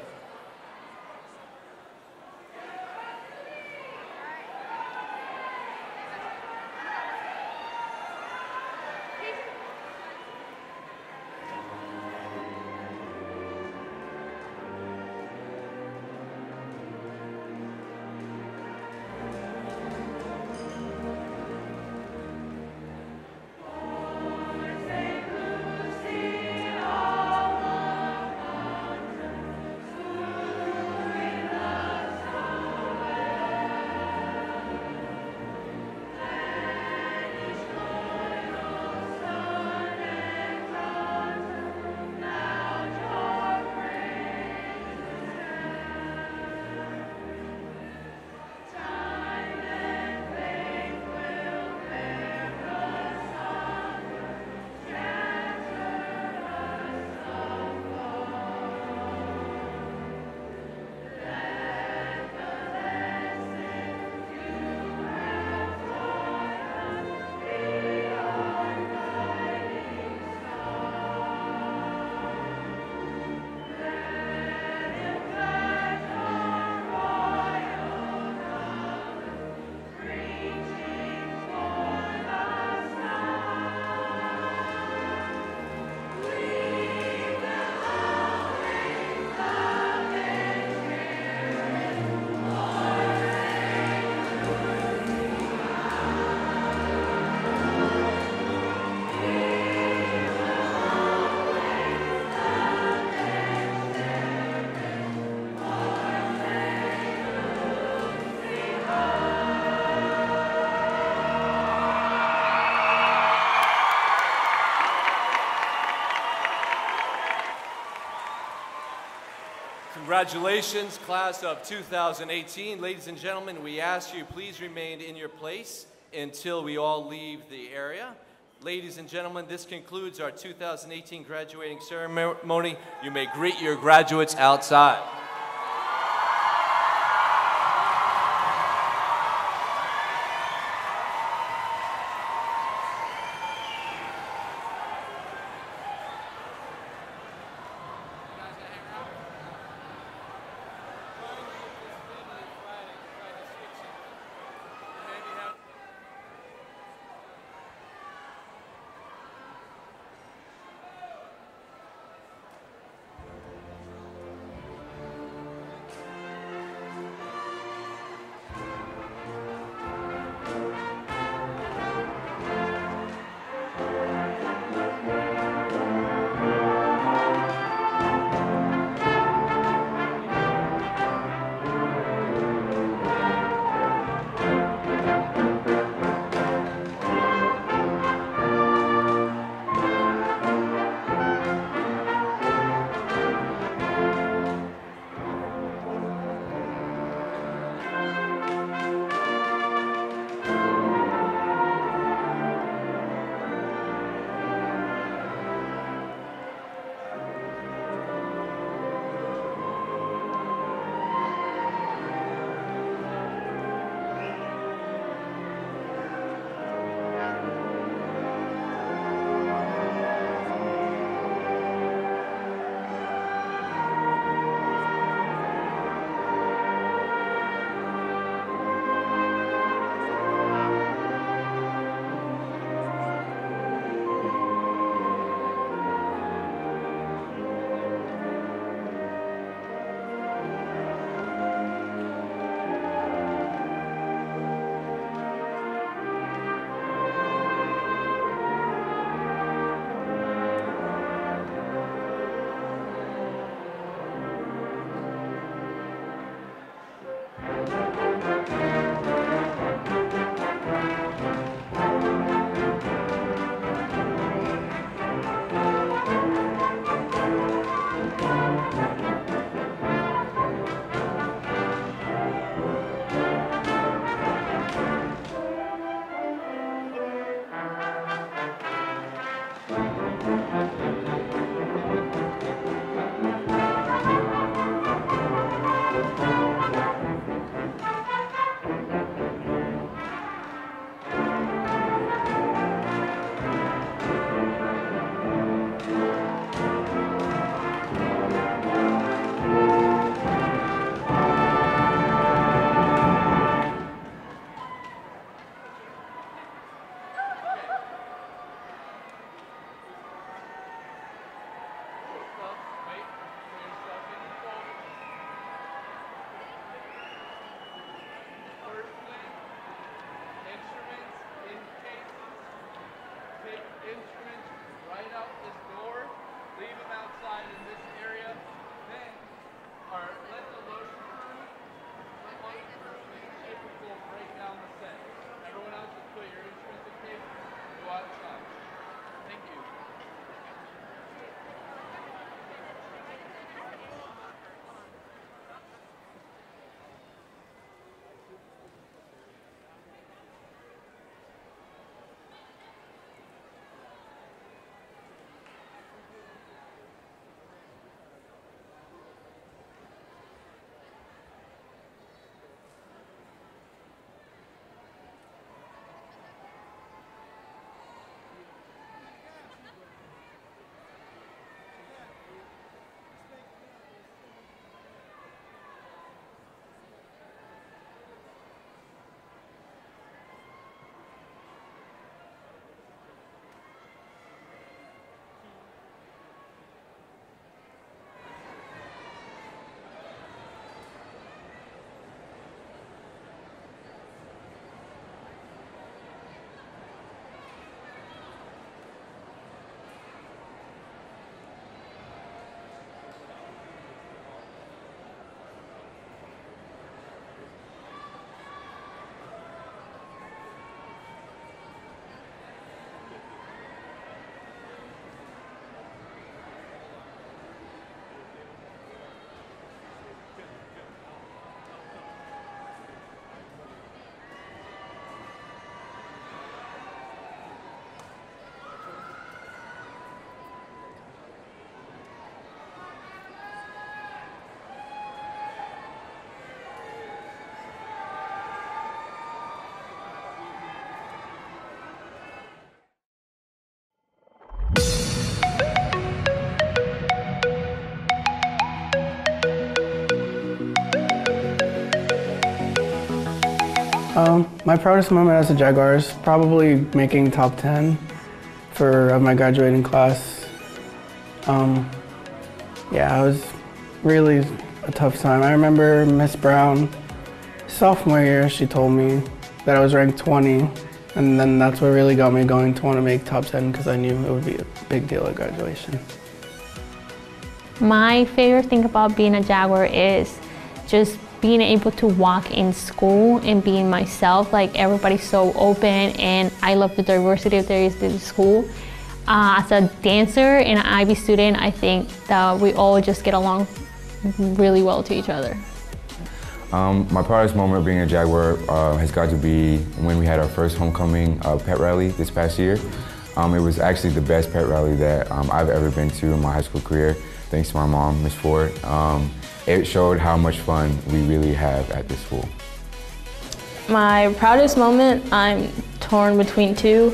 Congratulations, class of 2018. Ladies and gentlemen, we ask you please remain in your place until we all leave the area. Ladies and gentlemen, this concludes our 2018 graduating ceremony. You may greet your graduates outside. My proudest moment as a Jaguar is probably making top 10 for my graduating class. Yeah, it was really a tough time. I remember Miss Brown, sophomore year, she told me that I was ranked 20, and then that's what really got me going to want to make top 10 because I knew it would be a big deal at graduation. My favorite thing about being a Jaguar is just being able to walk in school and being myself. Like, everybody's so open, and I love the diversity that there is in the school. As a dancer and an IB student, I think that we all just get along really well to each other. My proudest moment of being a Jaguar has got to be when we had our first homecoming pet rally this past year. It was actually the best pet rally that I've ever been to in my high school career, thanks to my mom, Miss Ford. It showed how much fun we really have at this school. My proudest moment, I'm torn between two.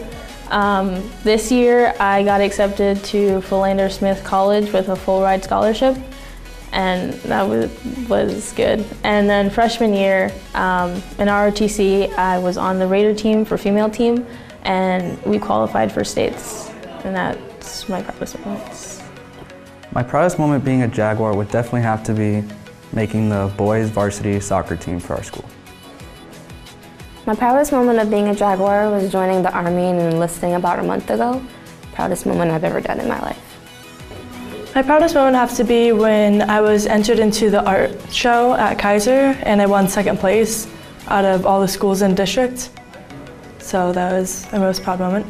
This year, I got accepted to Philander Smith College with a full ride scholarship, and that was good. And then freshman year, in ROTC, I was on the Raider team for female team, and we qualified for states, and that's my proudest moments. My proudest moment being a Jaguar would definitely have to be making the boys varsity soccer team for our school. My proudest moment of being a Jaguar was joining the Army and enlisting about a month ago. Proudest moment I've ever done in my life. My proudest moment has to be when I was entered into the art show at Kaiser and I won second place out of all the schools in the district. So that was my most proud moment.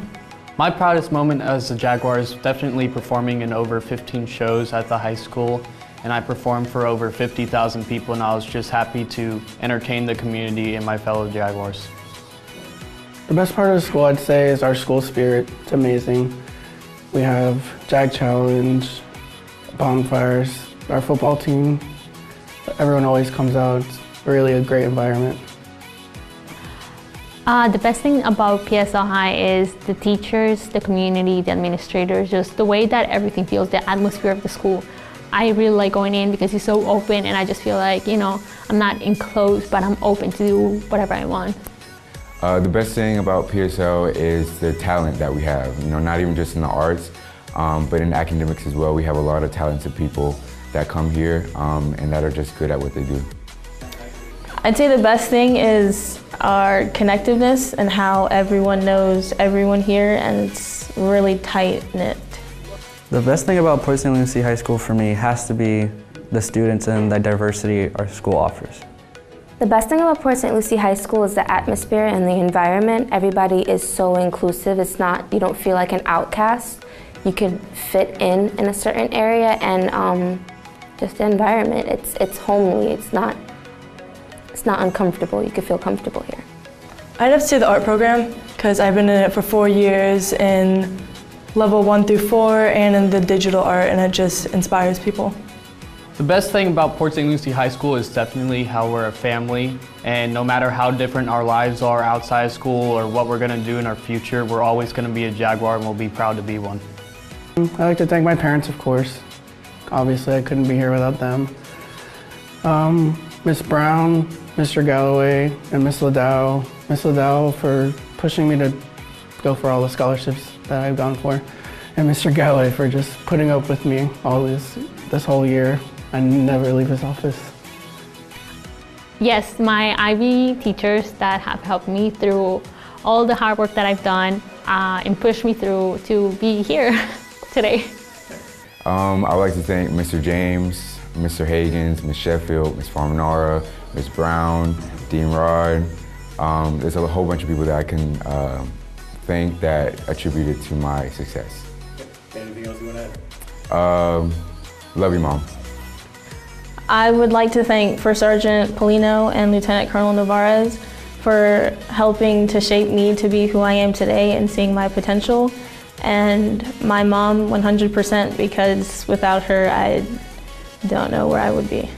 My proudest moment as a Jaguar is definitely performing in over 15 shows at the high school, and I performed for over 50,000 people, and I was just happy to entertain the community and my fellow Jaguars. The best part of the school, I'd say, is our school spirit. It's amazing. We have Jag Challenge, bonfires, our football team. Everyone always comes out. It's really a great environment. The best thing about PSL High is the teachers, the community, the administrators, just the way that everything feels, the atmosphere of the school. I really like going in because it's so open, and I just feel like, you know, I'm not enclosed, but I'm open to do whatever I want. The best thing about PSL is the talent that we have, you know, not even just in the arts, but in academics as well. We have a lot of talented people that come here and that are just good at what they do. I'd say the best thing is our connectiveness and how everyone knows everyone here, and it's really tight-knit. The best thing about Port St. Lucie High School for me has to be the students and the diversity our school offers. The best thing about Port St. Lucie High School is the atmosphere and the environment. Everybody is so inclusive. It's not, you don't feel like an outcast. You could fit in a certain area, and just the environment. It's homely. It's not uncomfortable. You could feel comfortable here. I'd have to say the art program, because I've been in it for 4 years in level 1 through 4 and in the digital art, and it just inspires people. The best thing about Port St. Lucie High School is definitely how we're a family, and no matter how different our lives are outside school or what we're going to do in our future, we're always going to be a Jaguar, and we'll be proud to be one. I'd like to thank my parents, of course. Obviously, I couldn't be here without them. Miss Brown, Mr. Galloway, and Miss Ladow. Miss Ladow for pushing me to go for all the scholarships that I've gone for, and Mr. Galloway for just putting up with me all this whole year. I never leave his office. Yes, my IB teachers that have helped me through all the hard work that I've done and pushed me through to be here today. I'd like to thank Mr. James, Mr. Hagens, Ms. Sheffield, Ms. Farmanara, Ms. Brown, Dean Rod. There's a whole bunch of people that I can thank that attributed to my success. Anything else you want to add? Love you, Mom. I would like to thank First Sergeant Polino and Lieutenant Colonel Navarez for helping to shape me to be who I am today and seeing my potential. And my mom 100%, because without her, I don't know where I would be.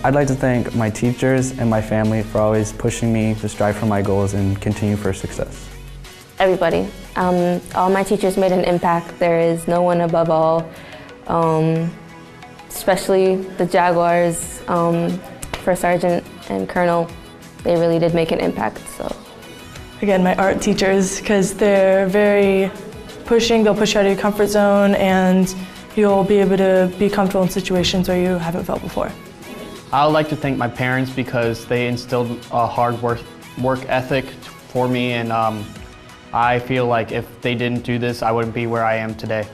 I'd like to thank my teachers and my family for always pushing me to strive for my goals and continue for success. Everybody. All my teachers made an impact. There is no one above all, especially the Jaguars, First Sergeant and Colonel. they really did make an impact. So. Again, my art teachers, because they're very pushing, they'll push you out of your comfort zone, and you'll be able to be comfortable in situations where you haven't felt before. I would like to thank my parents because they instilled a hard work ethic for me, and I feel like if they didn't do this, I wouldn't be where I am today.